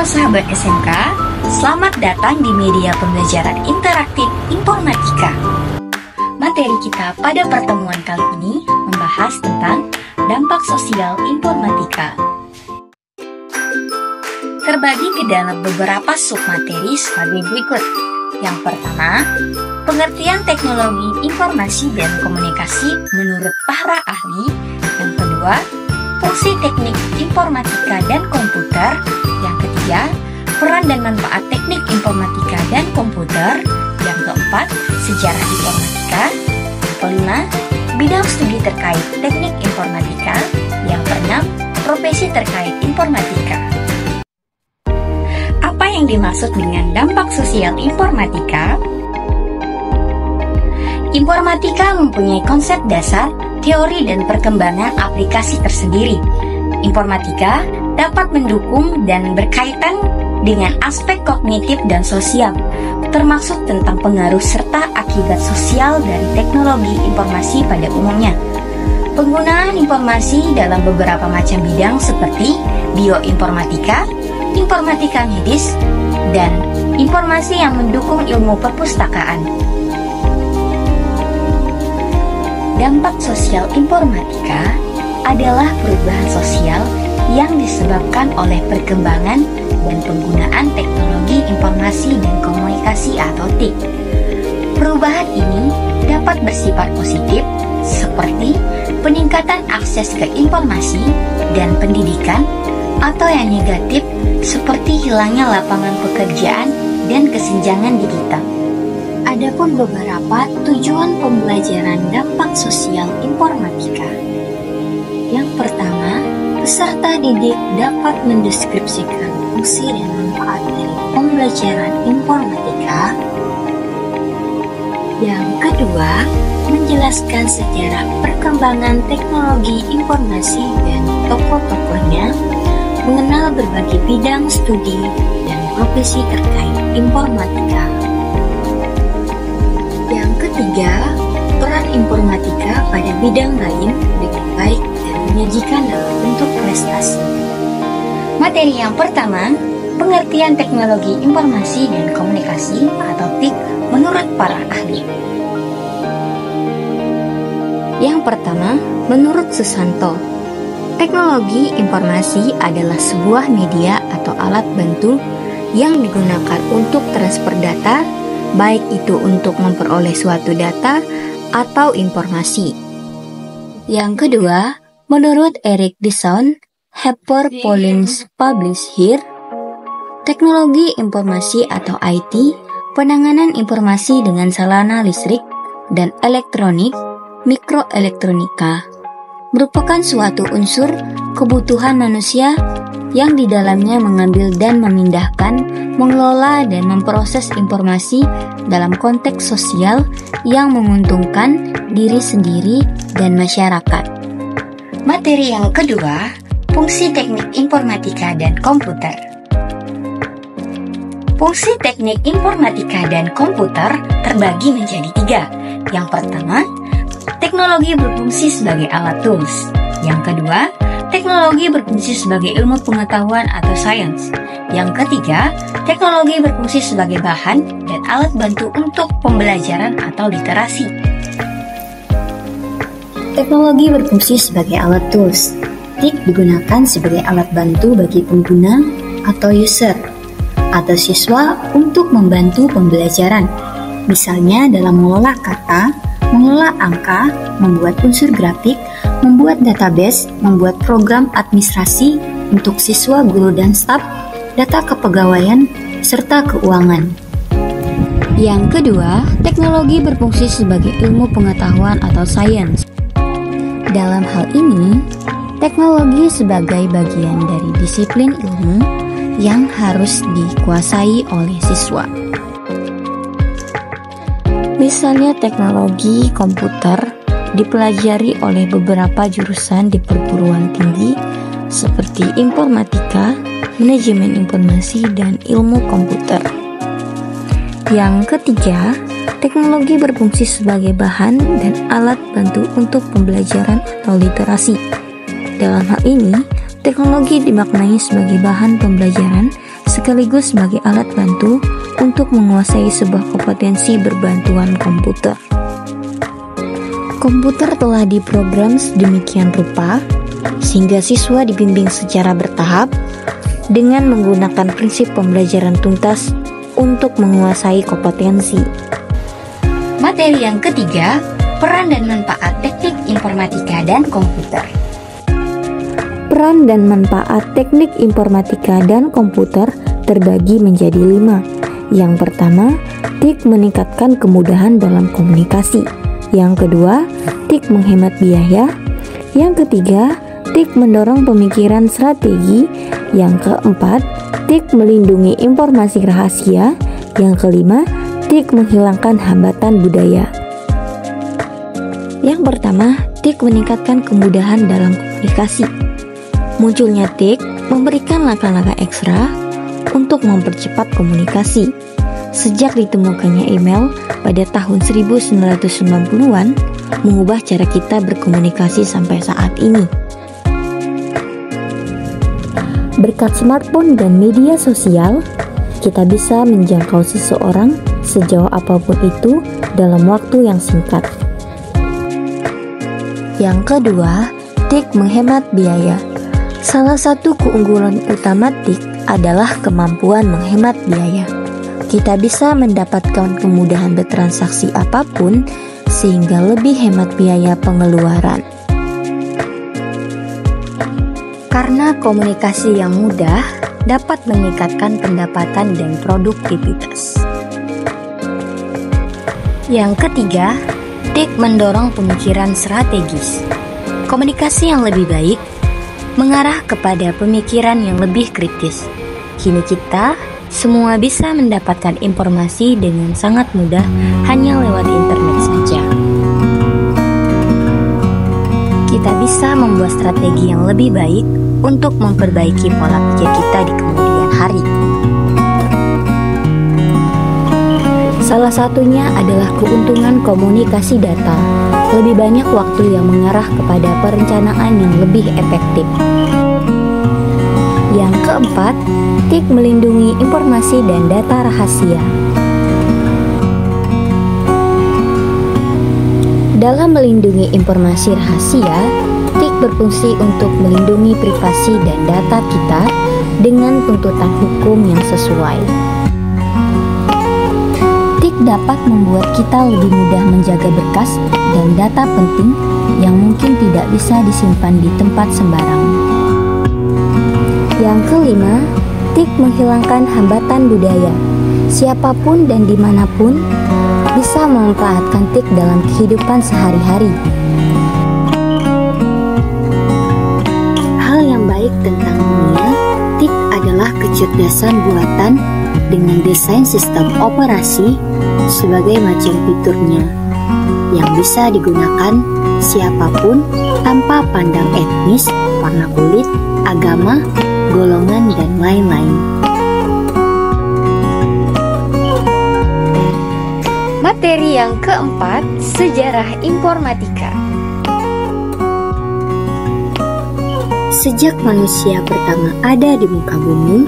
Halo sahabat SMK, selamat datang di media pembelajaran interaktif informatika. Materi kita pada pertemuan kali ini membahas tentang dampak sosial informatika. Terbagi ke dalam beberapa submateri sebagai berikut. Yang pertama, pengertian teknologi informasi dan komunikasi menurut para ahli. Yang kedua, fungsi teknik informatika dan komputer. Yang ketiga, peran dan manfaat teknik informatika dan komputer. Yang keempat, sejarah informatika. Yang kelima, bidang studi terkait teknik informatika. Yang keenam, profesi terkait informatika. Apa yang dimaksud dengan dampak sosial informatika? Informatika mempunyai konsep dasar, teori dan perkembangan aplikasi tersendiri. Informatika dapat mendukung dan berkaitan dengan aspek kognitif dan sosial, termasuk tentang pengaruh serta akibat sosial dari teknologi informasi pada umumnya. Penggunaan informasi dalam beberapa macam bidang seperti bioinformatika, informatika medis, dan informasi yang mendukung ilmu perpustakaan. Dampak sosial informatika adalah perubahan sosial yang disebabkan oleh perkembangan dan penggunaan teknologi informasi dan komunikasi atau TIK. Perubahan ini dapat bersifat positif seperti peningkatan akses ke informasi dan pendidikan, atau yang negatif seperti hilangnya lapangan pekerjaan dan kesenjangan digital. Adapun beberapa tujuan pembelajaran dampak sosial informatika. Yang pertama, peserta didik dapat mendeskripsikan fungsi dan manfaat dari pembelajaran informatika. Yang kedua, menjelaskan sejarah perkembangan teknologi informasi dan tokoh-tokohnya, mengenal berbagai bidang studi dan profesi terkait informatika. Yang ketiga, peran informatika pada bidang lain dengan baik dan menyajikan dalam bentuk prestasi. Materi yang pertama, pengertian teknologi informasi dan komunikasi atau TIK menurut para ahli. Yang pertama, menurut Susanto, teknologi informasi adalah sebuah media atau alat bantu yang digunakan untuk transfer data, baik itu untuk memperoleh suatu data atau informasi. Yang kedua, menurut Eric Dixon, HarperCollins Published Here, teknologi informasi atau IT, penanganan informasi dengan sarana listrik dan elektronik, mikroelektronika, merupakan suatu unsur kebutuhan manusia yang di dalamnya mengambil dan memindahkan, mengelola dan memproses informasi dalam konteks sosial yang menguntungkan diri sendiri dan masyarakat. Materi yang kedua, fungsi teknik informatika dan komputer. Fungsi teknik informatika dan komputer terbagi menjadi tiga. Yang pertama, teknologi berfungsi sebagai alat tools. Yang kedua, teknologi berfungsi sebagai ilmu pengetahuan atau sains. Yang ketiga, teknologi berfungsi sebagai bahan dan alat bantu untuk pembelajaran atau literasi. Teknologi berfungsi sebagai alat tools. TIK digunakan sebagai alat bantu bagi pengguna atau user atau siswa untuk membantu pembelajaran. Misalnya dalam mengolah kata, mengelola angka, membuat unsur grafik, membuat database, membuat program administrasi untuk siswa, guru, dan staf, data kepegawaian, serta keuangan. Yang kedua, teknologi berfungsi sebagai ilmu pengetahuan atau sains. Dalam hal ini, teknologi sebagai bagian dari disiplin ilmu yang harus dikuasai oleh siswa. Misalnya teknologi komputer dipelajari oleh beberapa jurusan di perguruan tinggi seperti informatika, manajemen informasi, dan ilmu komputer. Yang ketiga, teknologi berfungsi sebagai bahan dan alat bantu untuk pembelajaran atau literasi. Dalam hal ini, teknologi dimaknai sebagai bahan pembelajaran sekaligus sebagai alat bantu untuk menguasai sebuah kompetensi berbantuan komputer. Komputer telah diprogram sedemikian rupa sehingga siswa dibimbing secara bertahap dengan menggunakan prinsip pembelajaran tuntas untuk menguasai kompetensi. Materi yang ketiga, peran dan manfaat teknik informatika dan komputer. Peran dan manfaat teknik informatika dan komputer terbagi menjadi 5. Yang pertama, TIK meningkatkan kemudahan dalam komunikasi. Yang kedua, TIK menghemat biaya. Yang ketiga, TIK mendorong pemikiran strategi. Yang keempat, TIK melindungi informasi rahasia. Yang kelima, TIK menghilangkan hambatan budaya. Yang pertama, TIK meningkatkan kemudahan dalam komunikasi. Munculnya TIK memberikan langkah-langkah ekstra untuk mempercepat komunikasi. Sejak ditemukannya email pada tahun 1990-an, mengubah cara kita berkomunikasi sampai saat ini. Berkat smartphone dan media sosial, kita bisa menjangkau seseorang sejauh apapun itu dalam waktu yang singkat. Yang kedua, TIK menghemat biaya. Salah satu keunggulan utama TIK adalah kemampuan menghemat biaya. Kita bisa mendapatkan kemudahan bertransaksi apapun sehingga lebih hemat biaya pengeluaran. Karena komunikasi yang mudah dapat meningkatkan pendapatan dan produktivitas. Yang ketiga, TIK mendorong pemikiran strategis. Komunikasi yang lebih baik mengarah kepada pemikiran yang lebih kritis. Kini kita semua bisa mendapatkan informasi dengan sangat mudah hanya lewat internet saja. Kita bisa membuat strategi yang lebih baik untuk memperbaiki pola pikir kita di kemudian hari. Salah satunya adalah keuntungan komunikasi data. Lebih banyak waktu yang mengarah kepada perencanaan yang lebih efektif. Yang keempat, TIK melindungi informasi dan data rahasia. Dalam melindungi informasi rahasia, TIK berfungsi untuk melindungi privasi dan data kita dengan tuntutan hukum yang sesuai. TIK dapat membuat kita lebih mudah menjaga berkas dan data penting yang mungkin tidak bisa disimpan di tempat sembarang. Yang kelima, TIK menghilangkan hambatan budaya. Siapapun dan dimanapun bisa memanfaatkan TIK dalam kehidupan sehari-hari. Hal yang baik tentang dunia, TIK adalah kecerdasan buatan dengan desain sistem operasi sebagai macam fiturnya yang bisa digunakan siapapun tanpa pandang etnis, warna kulit, agama, golongan, dan lain-lain. Materi yang keempat, sejarah informatika. Sejak manusia pertama ada di muka bumi,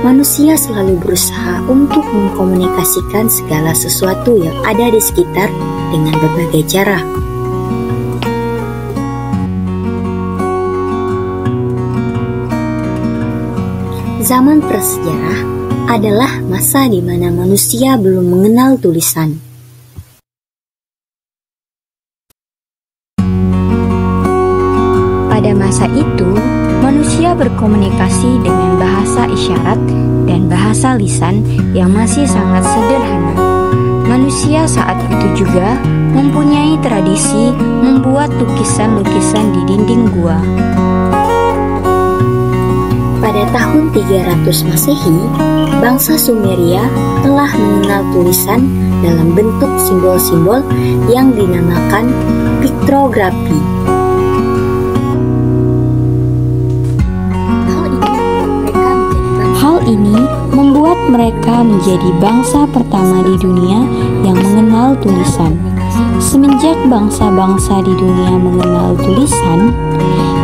manusia selalu berusaha untuk mengkomunikasikan segala sesuatu yang ada di sekitar dengan berbagai cara. Zaman prasejarah adalah masa di mana manusia belum mengenal tulisan. Pada masa itu, manusia berkomunikasi dengan bahasa isyarat dan bahasa lisan yang masih sangat sederhana. Manusia saat itu juga mempunyai tradisi membuat lukisan-lukisan di dinding gua. Pada tahun 300 Masehi, bangsa Sumeria telah mengenal tulisan dalam bentuk simbol-simbol yang dinamakan piktografi. Hal ini membuat mereka menjadi bangsa pertama di dunia yang mengenal tulisan. Semenjak bangsa-bangsa di dunia mengenal tulisan,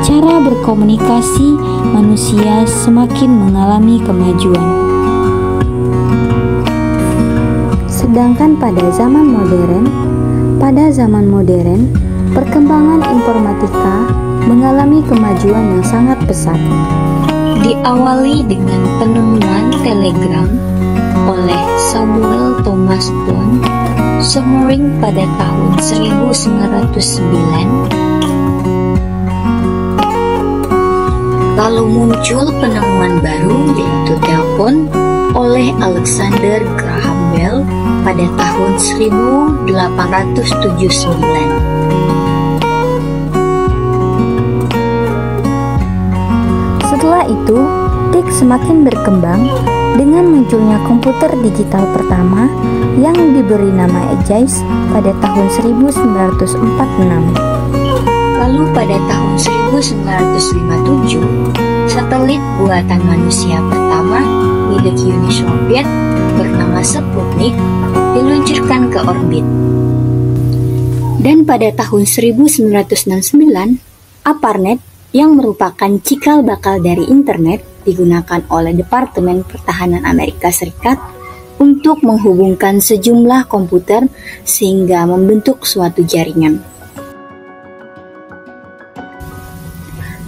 cara berkomunikasi manusia semakin mengalami kemajuan. Sedangkan pada zaman modern, perkembangan informatika mengalami kemajuan yang sangat pesat. Diawali dengan penemuan telegram oleh Samuel Thomas Bond Sommering pada tahun 1909. Lalu muncul penemuan baru yaitu telepon oleh Alexander Graham Bell pada tahun 1879. Setelah itu, TIK semakin berkembang dengan munculnya komputer digital pertama yang diberi nama EJAIS pada tahun 1946. Lalu pada tahun 1957, satelit buatan manusia pertama milik Uni Soviet bernama Sputnik diluncurkan ke orbit. Dan pada tahun 1969, ARPANET yang merupakan cikal bakal dari internet digunakan oleh Departemen Pertahanan Amerika Serikat untuk menghubungkan sejumlah komputer sehingga membentuk suatu jaringan.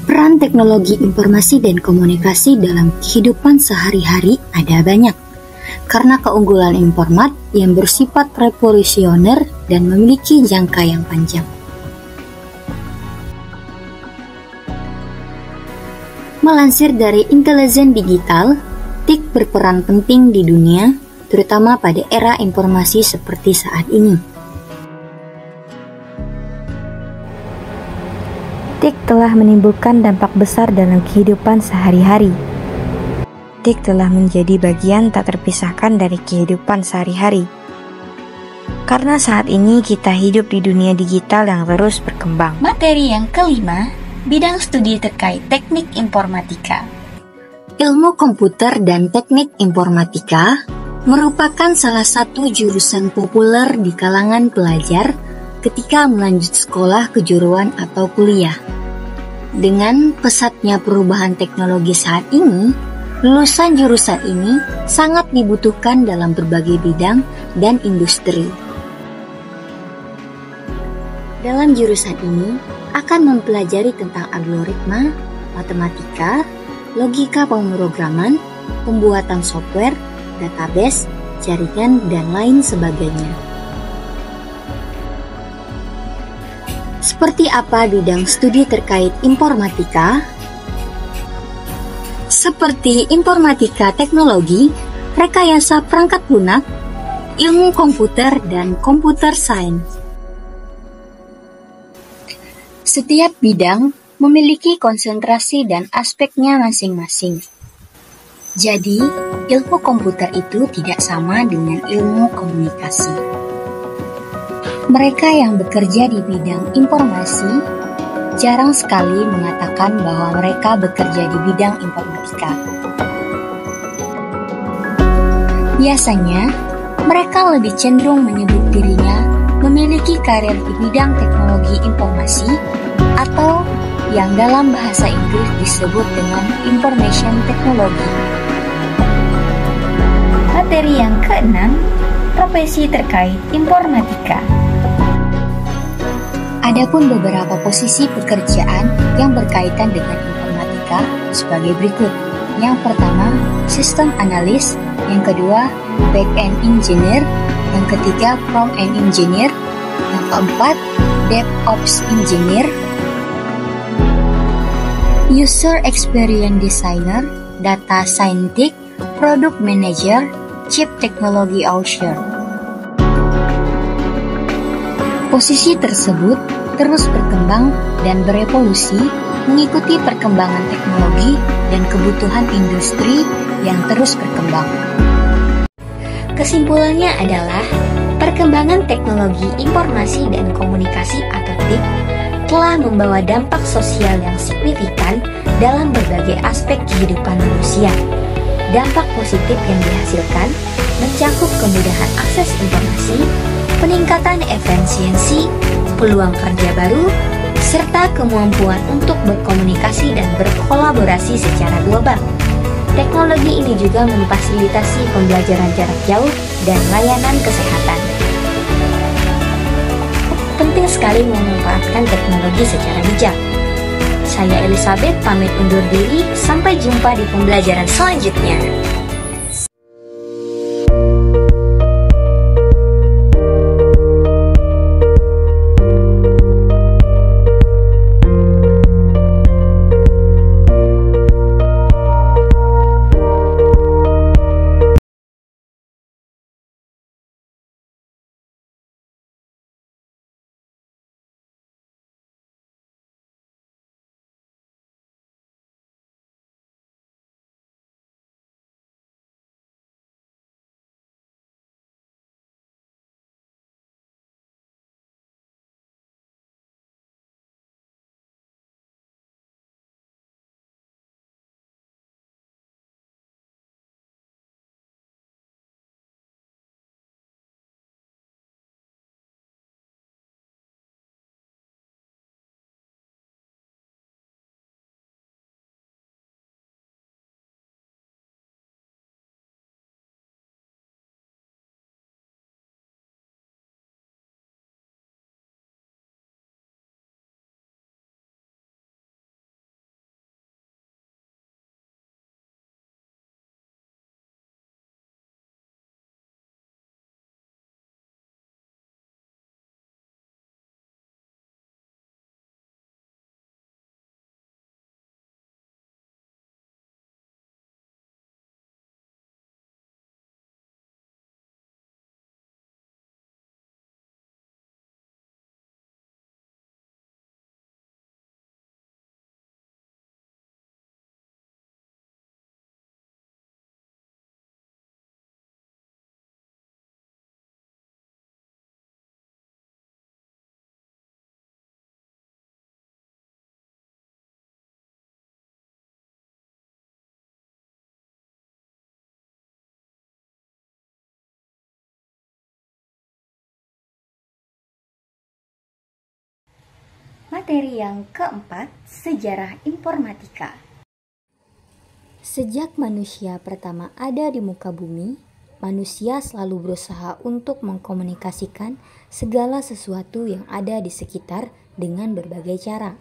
Peran teknologi informasi dan komunikasi dalam kehidupan sehari-hari ada banyak, karena keunggulan informat yang bersifat revolusioner dan memiliki jangka yang panjang. Melansir dari Intelijen Digital, TIK berperan penting di dunia, terutama pada era informasi seperti saat ini. TIK telah menimbulkan dampak besar dalam kehidupan sehari-hari. TIK telah menjadi bagian tak terpisahkan dari kehidupan sehari-hari. Karena saat ini kita hidup di dunia digital yang terus berkembang. Materi yang kelima, bidang studi terkait teknik informatika. Ilmu komputer dan teknik informatika merupakan salah satu jurusan populer di kalangan pelajar ketika melanjut sekolah kejuruan atau kuliah. Dengan pesatnya perubahan teknologi saat ini, lulusan jurusan ini sangat dibutuhkan dalam berbagai bidang dan industri. Dalam jurusan ini akan mempelajari tentang algoritma, matematika, logika pemrograman, pembuatan software, database, jaringan, dan lain sebagainya. Seperti apa bidang studi terkait informatika? Seperti informatika teknologi, rekayasa perangkat lunak, ilmu komputer, dan computer science. Setiap bidang memiliki konsentrasi dan aspeknya masing-masing. Jadi, ilmu komputer itu tidak sama dengan ilmu komunikasi. Mereka yang bekerja di bidang informasi jarang sekali mengatakan bahwa mereka bekerja di bidang informatika. Biasanya, mereka lebih cenderung menyebut dirinya memiliki karir di bidang teknologi informasi atau yang dalam bahasa Inggris disebut dengan information technology. Materi yang keenam, profesi terkait informatika. Adapun beberapa posisi pekerjaan yang berkaitan dengan informatika sebagai berikut. Yang pertama, sistem analis, yang kedua, back-end engineer, yang ketiga, front-end engineer, yang keempat, DevOps engineer, user experience designer, data scientist, product manager, chief technology officer. Posisi tersebut terus berkembang dan berevolusi mengikuti perkembangan teknologi dan kebutuhan industri yang terus berkembang. Kesimpulannya adalah perkembangan teknologi informasi dan komunikasi atau TIK telah membawa dampak sosial yang signifikan dalam berbagai aspek kehidupan manusia. Dampak positif yang dihasilkan mencakup kemudahan akses informasi, peningkatan efisiensi, peluang kerja baru, serta kemampuan untuk berkomunikasi dan berkolaborasi secara global. Teknologi ini juga memfasilitasi pembelajaran jarak jauh dan layanan kesehatan. Penting sekali memanfaatkan teknologi secara bijak. Saya Elizabeth pamit undur diri, sampai jumpa di pembelajaran selanjutnya. Materi yang keempat, sejarah informatika. Sejak manusia pertama ada di muka bumi, manusia selalu berusaha untuk mengkomunikasikan segala sesuatu yang ada di sekitar dengan berbagai cara.